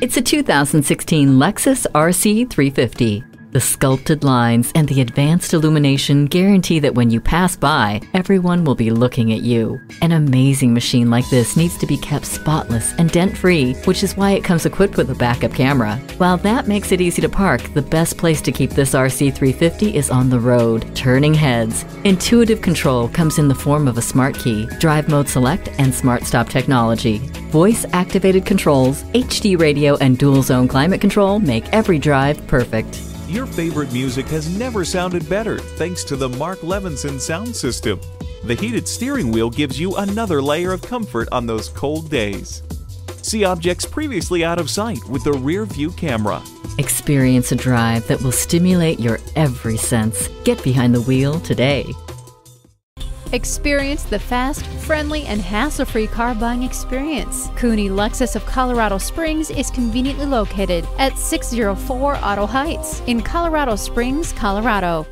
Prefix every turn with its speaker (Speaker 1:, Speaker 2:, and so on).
Speaker 1: It's a 2016 Lexus RC 350. The sculpted lines and the advanced illumination guarantee that when you pass by, everyone will be looking at you. An amazing machine like this needs to be kept spotless and dent-free, which is why it comes equipped with a backup camera. While that makes it easy to park, the best place to keep this RC 350 is on the road, turning heads. Intuitive control comes in the form of a smart key, drive mode select, and smart stop technology. Voice-activated controls, HD radio, and dual-zone climate control make every drive perfect.
Speaker 2: Your favorite music has never sounded better thanks to the Mark Levinson sound system. The heated steering wheel gives you another layer of comfort on those cold days. See objects previously out of sight with the rear view camera.
Speaker 1: Experience a drive that will stimulate your every sense. Get behind the wheel today.
Speaker 3: Experience the fast, friendly, and hassle-free car buying experience. Cooney Lexus of Colorado Springs is conveniently located at 604 Auto Heights in Colorado Springs, Colorado.